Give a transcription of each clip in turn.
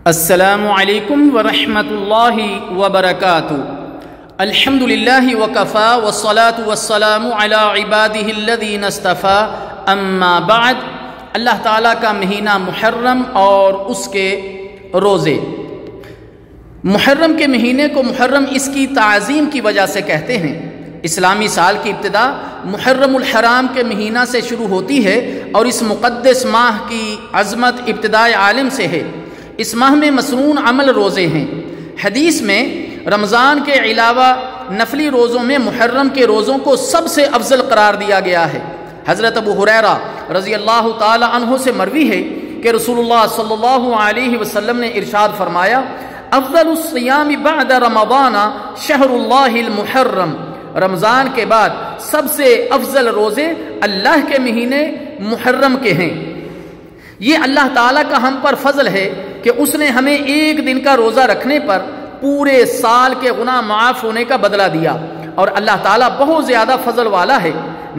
السلام علیکم ورحمۃ اللہ وبرکاتہ۔ الحمد للہ وکفا والصلاة والسلام علی عبادہ الذین اصطفیٰ، اما بعد۔ اللہ تعالیٰ کا مہینہ محرم اور اس کے روزے۔ محرم کے مہینے کو محرم اس کی تعظیم کی وجہ سے کہتے ہیں۔ اسلامی سال کی ابتدا محرم الحرام کے مہینہ سے شروع ہوتی ہے اور اس مقدس ماہ کی عظمت ابتدائے عالم سے ہے۔ اس ماہ میں مسنون عمل روزے ہیں۔ حدیث میں رمضان کے علاوہ نفلی روزوں میں محرم کے روزوں کو سب سے افضل قرار دیا گیا ہے۔ حضرت ابو ہریرہ رضی اللہ تعالی عنہ سے مروی ہے کہ رسول اللہ صلی اللہ علیہ وسلم نے ارشاد فرمایا، افضل الصیام بعد رمضان شہر اللہ المحرم۔ رمضان کے بعد سب سے افضل روزے اللہ کے مہینے محرم کے ہیں۔ یہ اللہ تعالیٰ کا ہم پر فضل ہے کہ اس نے ہمیں ایک دن کا روزہ رکھنے پر پورے سال کے گناہ معاف ہونے کا بدلہ دیا، اور اللہ تعالیٰ بہت زیادہ فضل والا ہے۔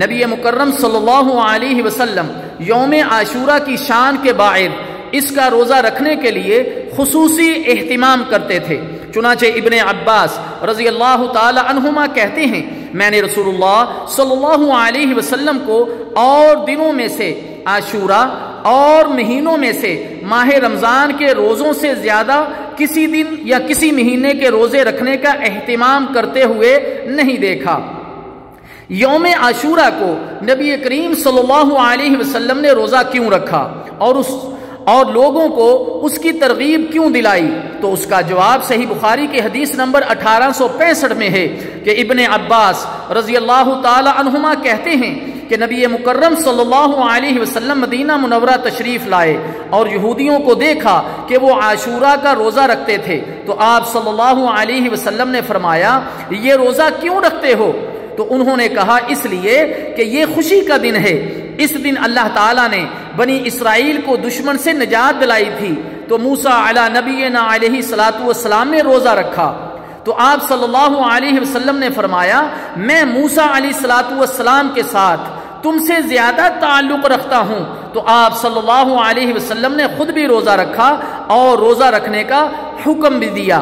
نبی مکرم صلی اللہ علیہ وسلم یوم عاشورہ کی شان کے باعث اس کا روزہ رکھنے کے لیے خصوصی اہتمام کرتے تھے۔ چنانچہ ابن عباس رضی اللہ تعالی عنہما کہتے ہیں، میں نے رسول اللہ صلی اللہ علیہ وسلم کو اور دنوں میں سے عاشورہ اور مہینوں میں سے ماہ رمضان کے روزوں سے زیادہ کسی دن یا کسی مہینے کے روزے رکھنے کا اہتمام کرتے ہوئے نہیں دیکھا۔ یوم عاشورہ کو نبی کریم صلی اللہ علیہ وسلم نے روزہ کیوں رکھا اور لوگوں کو اس کی ترغیب کیوں دلائی؟ تو اس کا جواب صحیح بخاری کی حدیث نمبر 1865 میں ہے کہ ابن عباس رضی اللہ تعالی عنہما کہتے ہیں کہ نبی مکرم صلی اللہ علیہ وسلم مدینہ منورہ تشریف لائے اور یہودیوں کو دیکھا کہ وہ عاشورہ کا روزہ رکھتے تھے، تو آپ صلی اللہ علیہ وسلم نے فرمایا، یہ روزہ کیوں رکھتے ہو؟ تو انہوں نے کہا، اس لیے کہ یہ خوشی کا دن ہے، اس دن اللہ تعالیٰ نے بنی اسرائیل کو دشمن سے نجات دلائی تھی، تو موسیٰ علی نبینا علیہ الصلاۃ والسلام نے روزہ رکھا۔ تو آپ صلی اللہ علیہ وسلم نے فرمایا، میں موسیٰ علیہ الصلاۃ والسلام کے ساتھ تم سے زیادہ تعلق رکھتا ہوں۔ تو آپ صلی اللہ علیہ وسلم نے خود بھی روزہ رکھا اور روزہ رکھنے کا حکم بھی دیا۔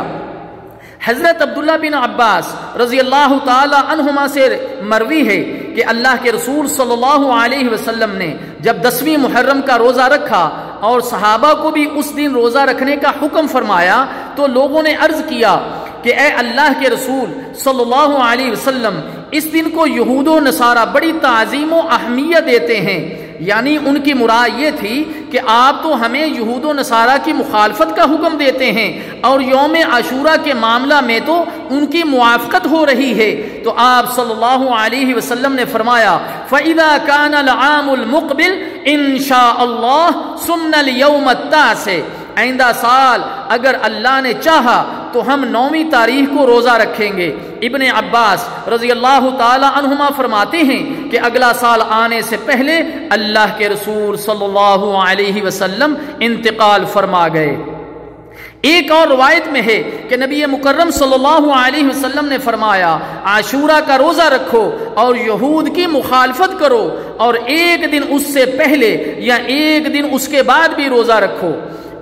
حضرت عبداللہ بن عباس رضی اللہ تعالی عنہما سے مروی ہے کہ اللہ کے رسول صلی اللہ علیہ وسلم نے جب 10ویں محرم کا روزہ رکھا اور صحابہ کو بھی اس دن روزہ رکھنے کا حکم فرمایا، تو لوگوں نے عرض کیا کہ اے اللہ کے رسول صلی اللہ علیہ وسلم، اس دن کو یہود و نصارہ بڑی تعظیم و اہمیت دیتے ہیں۔ یعنی ان کی مراد یہ تھی کہ آپ تو ہمیں یہود و نصارہ کی مخالفت کا حکم دیتے ہیں اور یوم عاشورہ کے معاملہ میں تو ان کی موافقت ہو رہی ہے۔ تو آپ صلی اللہ علیہ وسلم نے فرمایا، فَإِذَا كَانَ الْعَامُ الْمُقْبِلِ إِن شَاءَ اللَّهُ صُمْنَا الْيَوْمَ التَّاسِعِ۔ آئندہ سال اگر اللہ نے چاہا تو ہم 9ویں تاریخ کو روزہ رکھیں گے۔ ابن عباس رضی اللہ تعالی عنہما فرماتے ہیں کہ اگلا سال آنے سے پہلے اللہ کے رسول صلی اللہ علیہ وسلم انتقال فرما گئے۔ ایک اور روایت میں ہے کہ نبی مکرم صلی اللہ علیہ وسلم نے فرمایا، عاشورہ کا روزہ رکھو اور یہود کی مخالفت کرو، اور ایک دن اس سے پہلے یا ایک دن اس کے بعد بھی روزہ رکھو۔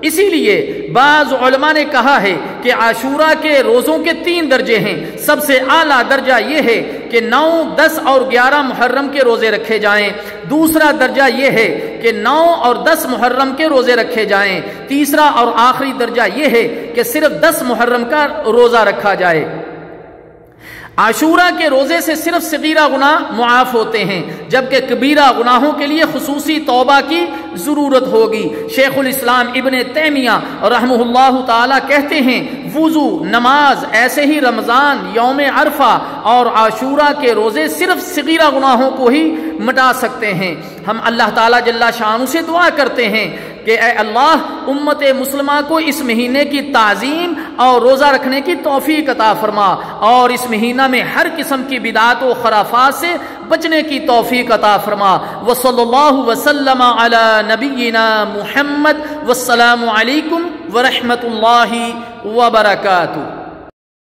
اسی لیے بعض علماء نے کہا ہے کہ عاشورہ کے روزوں کے 3 درجے ہیں۔ سب سے اعلیٰ درجہ یہ ہے کہ 9، 10 اور 11 محرم کے روزے رکھے جائیں۔ دوسرا درجہ یہ ہے کہ 9 اور 10 محرم کے روزے رکھے جائیں۔ تیسرا اور آخری درجہ یہ ہے کہ صرف 10 محرم کا روزہ رکھا جائے۔ عاشورہ کے روزے سے صرف صغیرہ گناہ معاف ہوتے ہیں، جبکہ کبیرہ گناہوں کے لیے خصوصی توبہ کی ضرورت ہوگی۔ شیخ الاسلام ابن تیمیہ رحمہ اللہ تعالی کہتے ہیں، وضو، نماز، ایسے ہی رمضان، یوم عرفہ اور عاشورہ کے روزے صرف صغیرہ گناہوں کو ہی مٹا سکتے ہیں۔ ہم اللہ تعالی جل شانہ سے دعا کرتے ہیں کہ اے اللہ، امت مسلمہ کو اس مہینے کی تعظیم اور روزہ رکھنے کی توفیق عطا فرما، اور اس مہینہ میں ہر قسم کی بدعات و خرافات سے بچنے کی توفیق عطا فرما۔ وصلی اللہ وسلم علی نبینا محمد، والسلام علیکم ورحمۃ اللہ وبرکاتہ۔